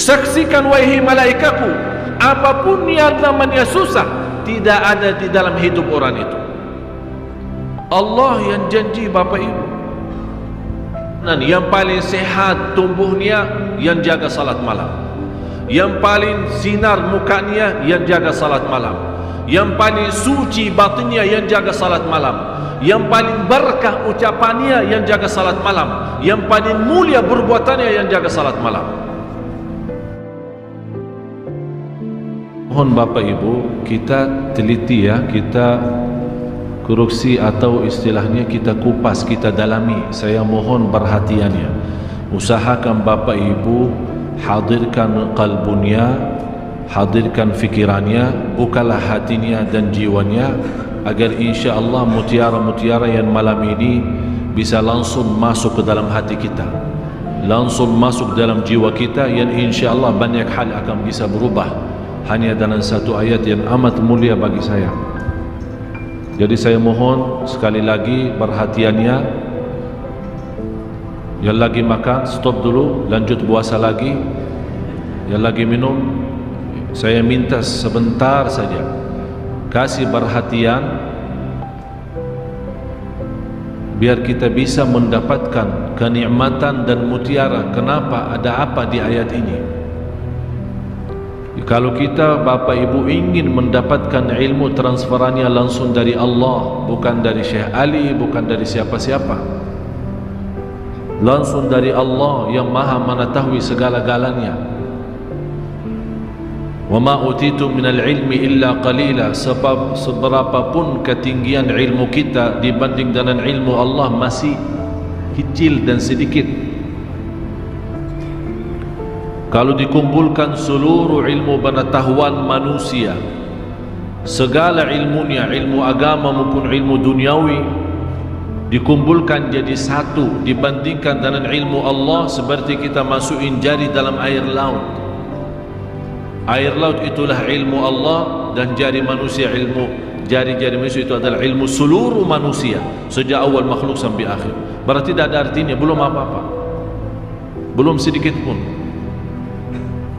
Saksikan wahai malaikatku, apapun yang namanya susah tidak ada di dalam hidup orang itu. Allah yang janji Bapak Ibu. Dan yang paling sehat tubuhnya yang jaga salat malam. Yang paling sinar mukanya yang jaga salat malam. Yang paling suci batinnya yang jaga salat malam. Yang paling berkah ucapannya yang jaga salat malam. Yang paling mulia perbuatannya yang jaga salat malam. Mohon Bapak Ibu kita teliti ya, kita koreksi atau istilahnya kita kupas, kita dalami. Saya mohon perhatiannya. Usahakan Bapak Ibu hadirkan kalbunya, hadirkan fikirannya, bukalah hatinya dan jiwanya, agar insya Allah mutiara-mutiara yang malam ini bisa langsung masuk ke dalam hati kita, langsung masuk dalam jiwa kita, yang insya Allah banyak hal akan bisa berubah hanya dalam satu ayat yang amat mulia bagi saya. Jadi saya mohon sekali lagi perhatiannya. Yang lagi makan stop dulu, lanjut puasa lagi. Yang lagi minum, saya minta sebentar saja kasih perhatian, biar kita bisa mendapatkan kenikmatan dan mutiara. Kenapa? Ada apa di ayat ini? Kalau kita Bapak Ibu ingin mendapatkan ilmu transferannya langsung dari Allah, bukan dari Syekh Ali, bukan dari siapa-siapa, langsung dari Allah yang maha mengetahui segala-galanya. Wa ma utitu minal ilmi illa qalila. Sebab seberapapun ketinggian ilmu kita dibanding dengan ilmu Allah masih kecil dan sedikit. Kalau dikumpulkan seluruh ilmu pengetahuan manusia, segala ilmunya, ilmu agama maupun ilmu duniawi, dikumpulkan jadi satu dibandingkan dengan ilmu Allah, seperti kita masukin jari dalam air laut. Air laut itulah ilmu Allah, dan jari manusia ilmu, jari-jari manusia itu adalah ilmu seluruh manusia sejak awal makhluk sampai akhir. Berarti tidak ada artinya, belum apa-apa, belum sedikit pun.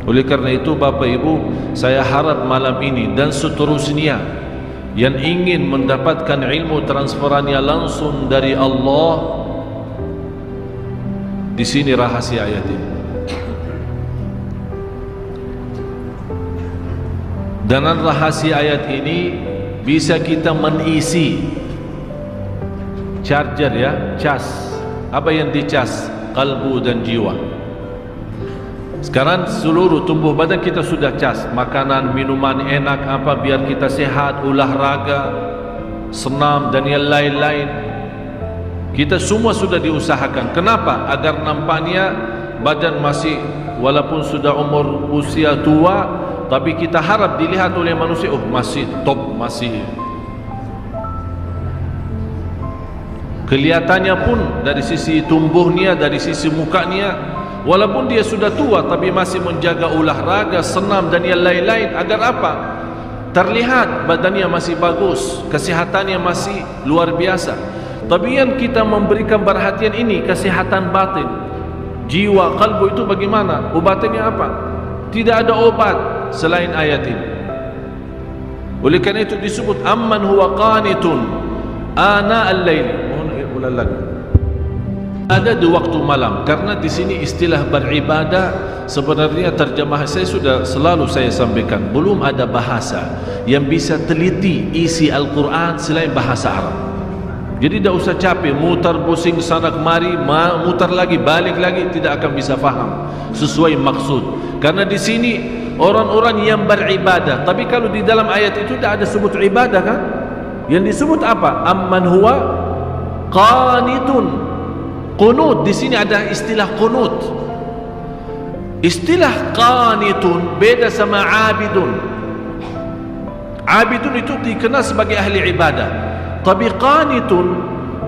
Oleh karena itu Bapak Ibu, saya harap malam ini dan seterusnya yang ingin mendapatkan ilmu transferannya langsung dari Allah, di sini rahasia ayat ini. Dengan rahasia ayat ini bisa kita mengisi charger ya, cas. Apa yang dicas? Kalbu dan jiwa. Sekarang seluruh tubuh badan kita sudah cas, makanan, minuman enak apa, biar kita sehat, olahraga, senam dan yang lain-lain. Kita semua sudah diusahakan. Kenapa? Agar nampaknya badan masih, walaupun sudah umur usia tua, tapi kita harap dilihat oleh manusia, oh masih top, masih. Kelihatannya pun dari sisi tumbuhnya, dari sisi mukanya, walaupun dia sudah tua tapi masih menjaga olahraga, senam dan yang lain-lain. Agar apa? Terlihat badannya masih bagus, kesehatannya masih luar biasa. Tapi yang kita memberikan perhatian ini kesehatan batin, jiwa, kalbu itu bagaimana? Obatnya apa? Tidak ada obat selain ayat ini. Oleh karena itu disebut amman huwa qanitun ana al-lail. Mohon ulang lagi. Ada di waktu malam, karena di sini istilah beribadah sebenarnya terjemah saya sudah selalu saya sampaikan, belum ada bahasa yang bisa teliti isi Al-Quran selain bahasa Arab. Jadi tidak usah capek mutar pusing sana kemari, mutar lagi balik lagi, tidak akan bisa faham sesuai maksud. Karena di sini orang-orang yang beribadah, tapi kalau di dalam ayat itu tidak ada sebut ibadah kan? Yang disebut apa? Amman huwa qanitun. Qunut, di sini ada istilah qunut. Istilah qanitun beda sama abidun. Abidun itu dikenal sebagai ahli ibadah, tapi qanitun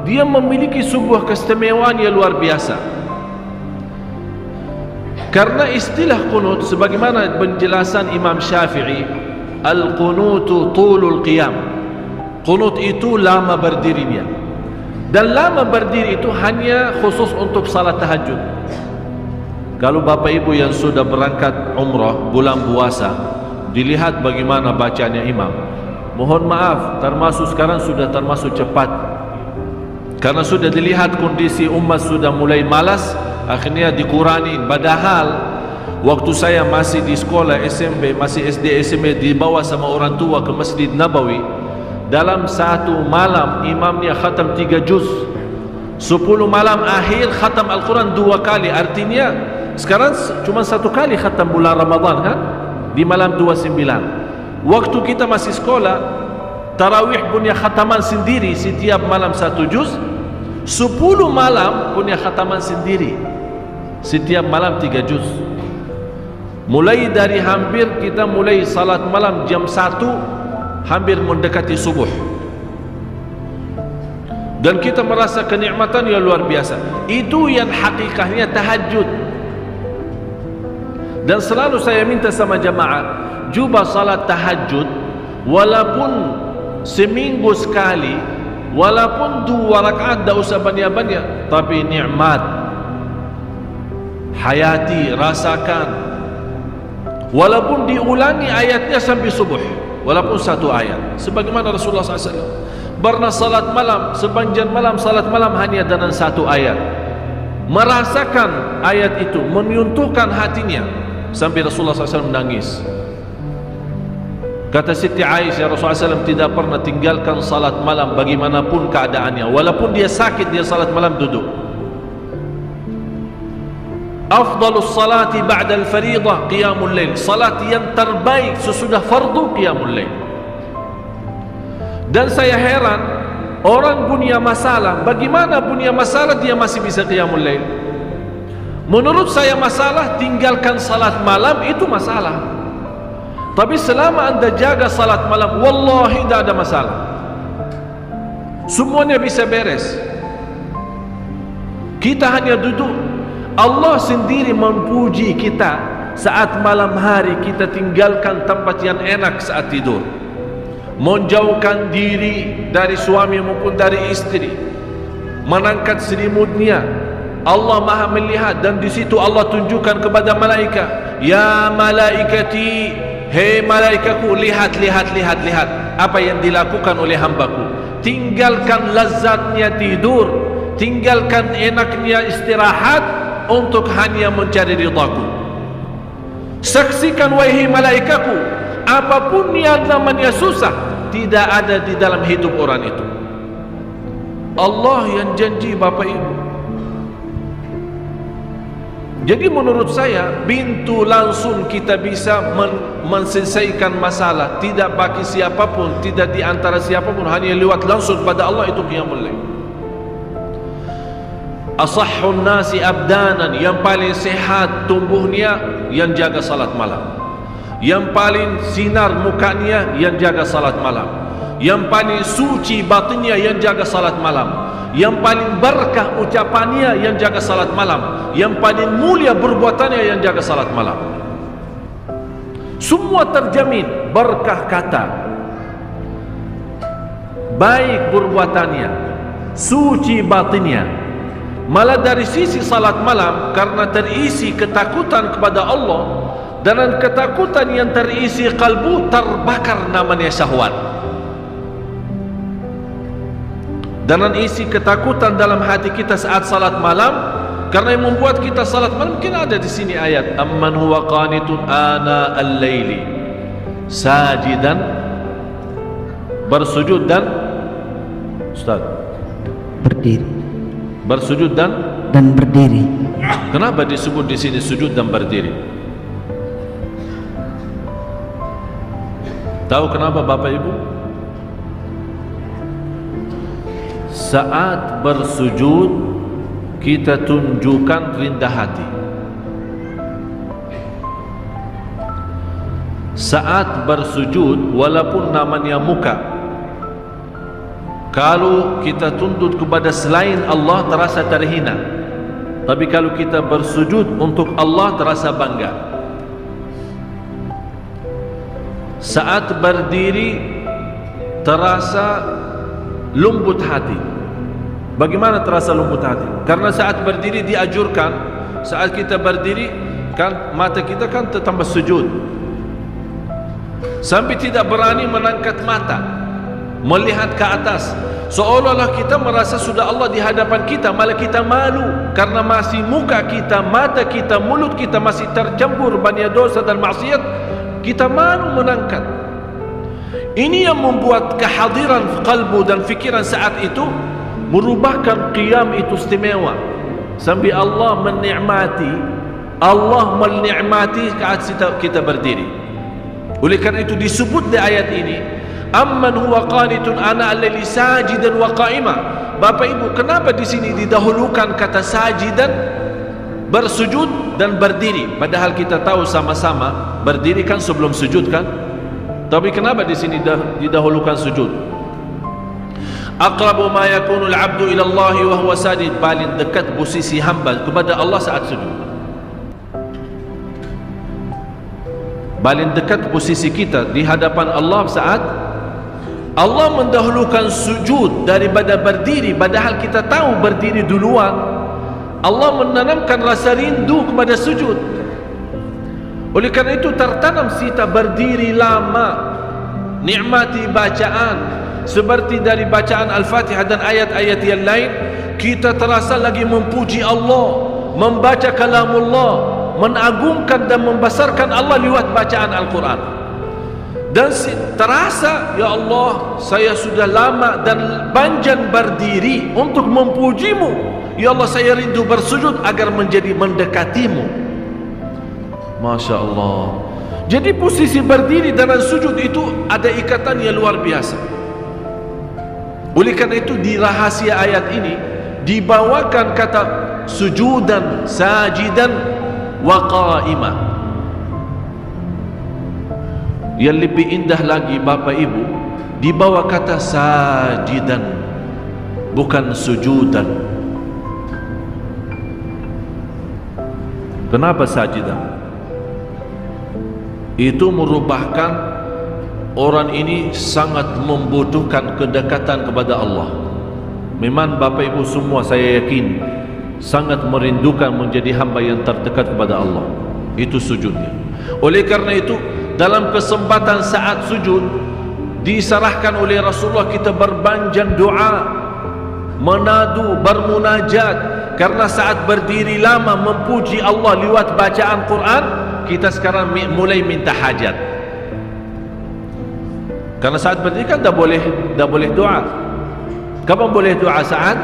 dia memiliki sebuah keistimewaan yang luar biasa. Karena istilah qunut sebagaimana penjelasan Imam Syafi'i, al-qunutu tulul qiyam. Qunut itu lama berdirinya. Dan lama berdiri itu hanya khusus untuk salat tahajud. Kalau Bapak Ibu yang sudah berangkat umrah bulan puasa, dilihat bagaimana bacanya imam. Mohon maaf, termasuk sekarang sudah termasuk cepat. Karena sudah dilihat kondisi umat sudah mulai malas, akhirnya dikurangi. Padahal waktu saya masih di sekolah SMP, masih SD SMP, dibawa sama orang tua ke Masjid Nabawi, dalam satu malam imamnya khatam 3 juz. 10 malam akhir khatam Al-Quran 2 kali. Artinya sekarang cuma 1 kali khatam bulan Ramadan kan? Di malam 29. Waktu kita masih sekolah, tarawih punya khataman sendiri setiap malam 1 juz. 10 malam punya khataman sendiri setiap malam 3 juz. Mulai dari hampir kita mulai salat malam jam 1, hampir mendekati subuh, dan kita merasa kenikmatan yang luar biasa. Itu yang hakikatnya tahajud. Dan selalu saya minta sama jamaah, cuba salat tahajud walaupun seminggu sekali, walaupun 2 rakaat, tak usah banyak-banyak, tapi nikmat hayati, rasakan. Walaupun diulangi ayatnya sampai subuh, walaupun 1 ayat, sebagaimana Rasulullah SAW pernah salat malam, sepanjang malam salat malam hanya dengan 1 ayat, merasakan ayat itu, menyentuhkan hatinya, sampai Rasulullah SAW menangis. Kata Siti Aisyah, Rasulullah SAW tidak pernah tinggalkan salat malam bagaimanapun keadaannya, walaupun dia sakit, dia salat malam duduk. Afdalus salati ba'dal faridah qiyamul lail. Salat yang terbaik sesudah fardu qiyamul lail. Dan saya heran, orang punya masalah, bagaimana punya masalah dia masih bisa qiyamul lail? Menurut saya masalah tinggalkan salat malam itu masalah. Tapi selama anda jaga salat malam, wallahi tidak ada masalah. Semuanya bisa beres. Kita hanya duduk. Allah sendiri memuji kita saat malam hari kita tinggalkan tempat yang enak saat tidur, menjauhkan diri dari suami maupun dari istri, mengangkat selimutnya. Allah Maha melihat, dan di situ Allah tunjukkan kepada malaikat, ya malaikati, hei malaikatku, lihat apa yang dilakukan oleh hambaku. Tinggalkan lazatnya tidur, tinggalkan enaknya istirahat untuk hanya mencari ridhaku. Saksikan wahai malaikatku, apapun yang namanya susah tidak ada di dalam hidup orang itu. Allah yang janji Bapak Ibu. Jadi menurut saya, pintu langsung kita bisa menyelesaikan masalah, tidak bagi siapapun, tidak di antara siapapun, hanya lewat langsung pada Allah, itu qiyamul lail. Asahhun nasi abdanan, yang paling sehat tubuhnya yang jaga salat malam, yang paling sinar mukanya yang jaga salat malam, yang paling suci batinnya yang jaga salat malam, yang paling berkah ucapannya yang jaga salat malam, yang paling mulia perbuatannya yang jaga salat malam. Semua terjamin berkah kata, baik perbuatannya, suci batinnya. Malah dari sisi salat malam, karena terisi ketakutan kepada Allah, dan ketakutan yang terisi kalbu, terbakar namanya syahwat. Dan isi ketakutan dalam hati kita saat salat malam, karena yang membuat kita salat malam, mungkin ada di sini ayat, amman huwa qanitun ana al-laili sajidan, bersujud dan Ustaz berdiri, bersujud dan berdiri. Kenapa disebut di sini sujud dan berdiri? Tahu kenapa Bapak Ibu? Saat bersujud kita tunjukkan rendah hati. Saat bersujud, walaupun namanya muka, kalau kita tunduk kepada selain Allah terasa terhina, tapi kalau kita bersujud untuk Allah terasa bangga. Saat berdiri terasa lembut hati. Bagaimana terasa lembut hati? Karena saat berdiri dianjurkan saat kita berdiri kan mata kita kan tambah sujud, sampai tidak berani mengangkat mata melihat ke atas, seolah-olah kita merasa sudah Allah di hadapan kita, malah kita malu karena masih muka kita, mata kita, mulut kita masih tercampur banyak dosa dan maksiat. Kita malu menangkat. Ini yang membuat kehadiran kalbu dan fikiran saat itu merubahkan qiyam itu istimewa, sampai Allah menikmati saat kita berdiri. Oleh kerana itu disebut di ayat ini, amman huwa qanitun ana al-laili sajidan wa qa'ima. Bapak Ibu, kenapa di sini didahulukan kata sajidan, bersujud dan berdiri, padahal kita tahu sama-sama berdiri kan sebelum sujud kan? Tapi kenapa di sini didahulukan sujud? Aqrabu ma yakunu al-'abdu ila Allah wa huwa sajid, paling dekat posisi hamba kepada Allah saat sujud. Paling dekat posisi kita di hadapan Allah saat Allah mendahulukan sujud daripada berdiri, padahal kita tahu berdiri duluan. Allah menanamkan rasa rindu kepada sujud. Oleh kerana itu tertanam kita berdiri lama, nikmati bacaan, seperti dari bacaan Al-Fatihah dan ayat-ayat yang lain, kita terasa lagi memuji Allah, membaca kalamullah, mengagungkan dan membesarkan Allah lewat bacaan Al-Quran. Dan terasa, ya Allah, saya sudah lama dan panjang berdiri untuk memujimu. Ya Allah, saya rindu bersujud agar menjadi mendekatimu. Masya Allah. Jadi posisi berdiri dan sujud itu ada ikatan yang luar biasa. Oleh karena itu di rahasia ayat ini dibawakan kata sujudan, sajidan wa qa'imah. Yang lebih indah lagi Bapak Ibu, dibawa kata sajidan, bukan sujudan. Kenapa sajidan? Itu merubahkan orang ini sangat membutuhkan kedekatan kepada Allah. Memang Bapak Ibu semua saya yakin sangat merindukan menjadi hamba yang terdekat kepada Allah. Itu sujudnya. Oleh karena itu dalam kesempatan saat sujud diserahkan oleh Rasulullah kita berpanjang doa, menadu, bermunajat. Karena saat berdiri lama memuji Allah lewat bacaan Quran, kita sekarang mulai minta hajat. Karena saat berdiri kan dah boleh doa. Kapan boleh doa saat?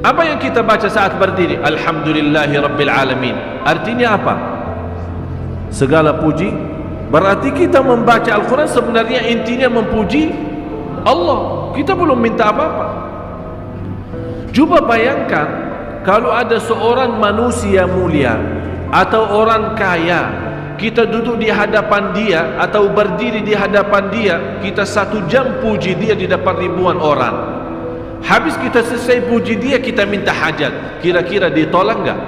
Apa yang kita baca saat berdiri? Alhamdulillahi Rabbil Alamin. Artinya apa? Segala puji. Berarti kita membaca Al-Quran sebenarnya intinya memuji Allah. Kita belum minta apa-apa. Cuba bayangkan kalau ada seorang manusia mulia atau orang kaya, kita duduk di hadapan dia atau berdiri di hadapan dia, kita 1 jam puji dia di depan ribuan orang. Habis kita selesai puji dia, kita minta hajat, kira-kira ditolak enggak?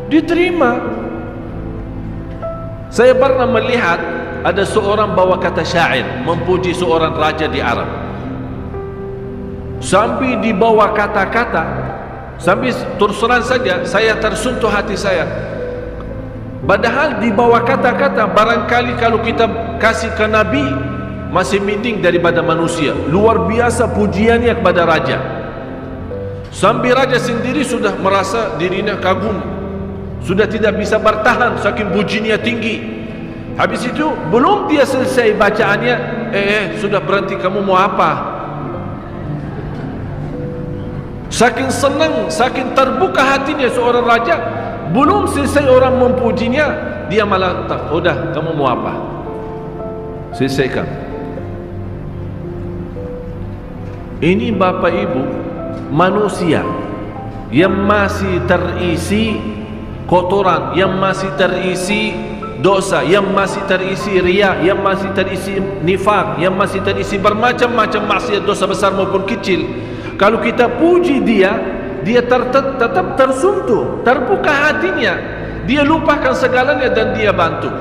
Diterima. Saya pernah melihat ada seorang bawa kata syair memuji seorang raja di Arab, sampai dibawa kata-kata, sampai terus terang saja saya tersentuh hati saya. Padahal dibawa kata-kata, barangkali kalau kita kasih ke Nabi masih mending daripada manusia. Luar biasa pujiannya kepada raja, sampai raja sendiri sudah merasa dirinya kagum, sudah tidak bisa bertahan saking pujiannya tinggi. Habis itu belum dia selesai bacaannya, sudah berhenti, kamu mau apa? Saking senang, saking terbuka hatinya seorang raja, belum selesai orang memujinya, dia malah tak, udah kamu mau apa? Selesaikan. Ini Bapak Ibu manusia yang masih terisi kotoran, yang masih terisi dosa, yang masih terisi riya, yang masih terisi nifak, yang masih terisi bermacam-macam maksiat, dosa besar maupun kecil. Kalau kita puji dia, dia tetap tersentuh, terbuka hatinya, dia lupakan segalanya dan dia bantu.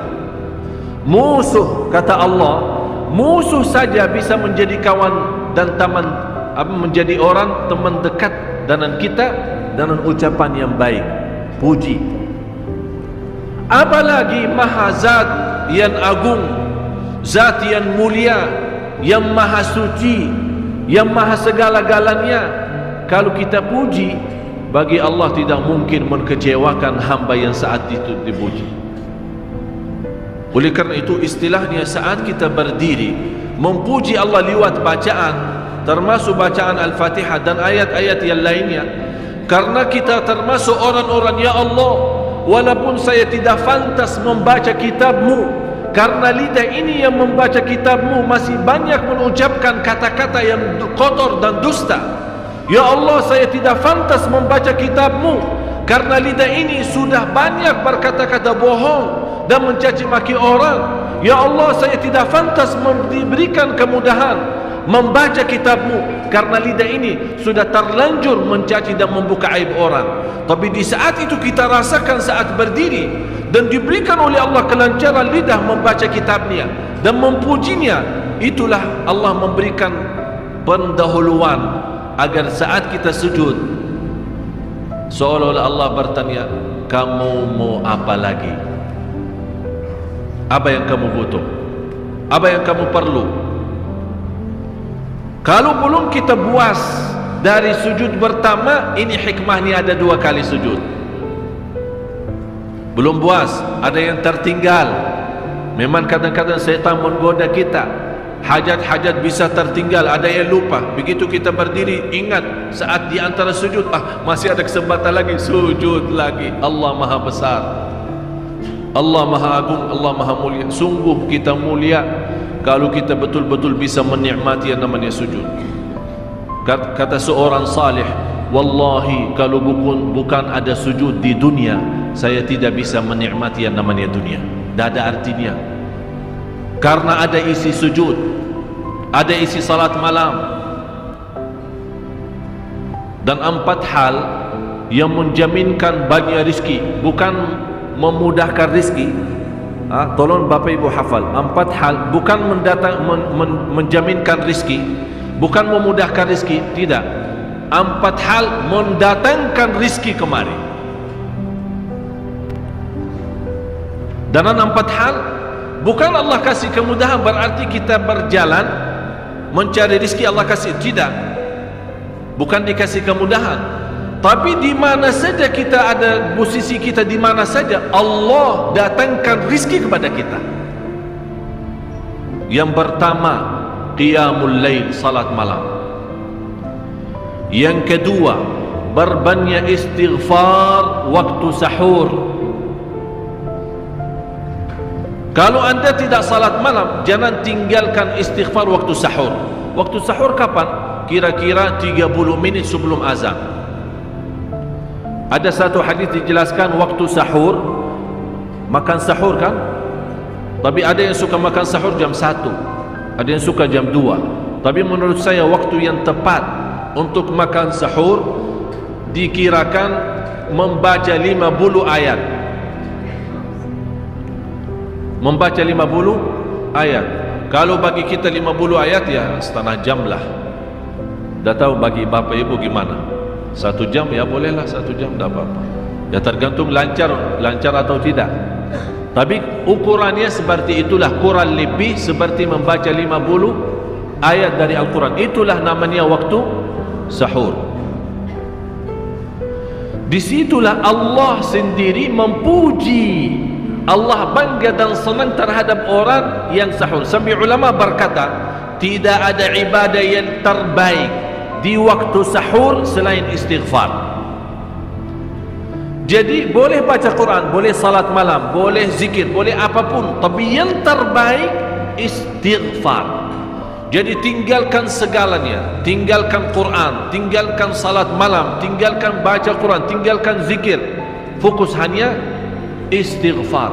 Musuh, kata Allah, musuh saja bisa menjadi kawan dan teman, menjadi orang teman dekat dengan kita dengan ucapan yang baik, puji. Apalagi Maha Zat yang agung, Zat yang mulia, yang maha suci, yang maha segala-galanya. Kalau kita puji, bagi Allah tidak mungkin mengecewakan hamba yang saat itu dipuji. Oleh kerana itu, istilahnya saat kita berdiri memuji Allah lewat bacaan, termasuk bacaan Al-Fatihah dan ayat-ayat yang lainnya, karena kita termasuk orang-orang, ya Allah, walaupun saya tidak pantas membaca kitab-Mu, karena lidah ini yang membaca kitab-Mu masih banyak mengucapkan kata-kata yang kotor dan dusta. Ya Allah, saya tidak pantas membaca kitab-Mu, karena lidah ini sudah banyak berkata-kata bohong dan mencaci maki orang. Ya Allah, saya tidak pantas diberikan kemudahan membaca kitab-Mu, karena lidah ini sudah terlanjur mencaci dan membuka aib orang. Tapi di saat itu kita rasakan saat berdiri dan diberikan oleh Allah kelancaran lidah membaca kitab-Nya dan memujinya, itulah Allah memberikan pendahuluan agar saat kita sujud seolah-olah Allah bertanya, kamu mau apa lagi? Apa yang kamu butuh? Apa yang kamu perlu? Kalau belum kita puas dari sujud pertama, ini hikmahnya ada 2 kali sujud. Belum puas, ada yang tertinggal. Memang kadang-kadang syaitan menggoda kita, hajat-hajat bisa tertinggal, ada yang lupa. Begitu kita berdiri, ingat saat di antara sujud, masih ada kesempatan lagi, sujud lagi. Allah Maha Besar, Allah Maha Agung, Allah Maha Mulia. Sungguh kita mulia kalau kita betul-betul bisa menikmati yang namanya sujud. Kata seorang salih, wallahi kalau bukan ada sujud di dunia, saya tidak bisa menikmati yang namanya dunia. Tidak ada artinya. Karena ada isi sujud, ada isi salat malam, dan 4 hal yang menjaminkan banyak rizki, bukan memudahkan rizki. Tolong Bapak Ibu hafal, 4 hal bukan menjaminkan rizki, bukan memudahkan rizki, tidak. 4 hal mendatangkan rizki kemari. Dan 4 hal bukan Allah kasih kemudahan berarti kita berjalan mencari rizki Allah kasih, tidak. Bukan dikasih kemudahan, tapi di mana saja kita ada, posisi kita di mana saja, Allah datangkan rizki kepada kita. Yang pertama, qiyamul lail, salat malam. Yang kedua, berbanyak istighfar waktu sahur. Kalau anda tidak salat malam, jangan tinggalkan istighfar waktu sahur. Waktu sahur kapan? Kira-kira 30 menit sebelum azan. Ada satu hadis dijelaskan waktu sahur, makan sahur kan, tapi ada yang suka makan sahur jam 1, ada yang suka jam 2. Tapi menurut saya waktu yang tepat untuk makan sahur dikirakan membaca 50 ayat. Membaca 50 ayat. Kalau bagi kita 50 ayat ya setengah jam lah. Dah tahu bagi Bapak Ibu gimana? 1 jam ya bolehlah, 1 jam tak apa-apa. Ya tergantung lancar atau tidak. Tapi ukurannya seperti itulah, kurang lebih seperti membaca 50 ayat dari Al-Quran. Itulah namanya waktu sahur. Disitulah Allah sendiri memuji, Allah bangga dan senang terhadap orang yang sahur. Sampai ulama berkata, tidak ada ibadah yang terbaik di waktu sahur selain istighfar. Jadi boleh baca Quran, boleh salat malam, boleh zikir, boleh apapun, tapi yang terbaik istighfar. Jadi tinggalkan segalanya, tinggalkan Quran, tinggalkan salat malam, tinggalkan baca Quran, tinggalkan zikir, fokus hanya istighfar.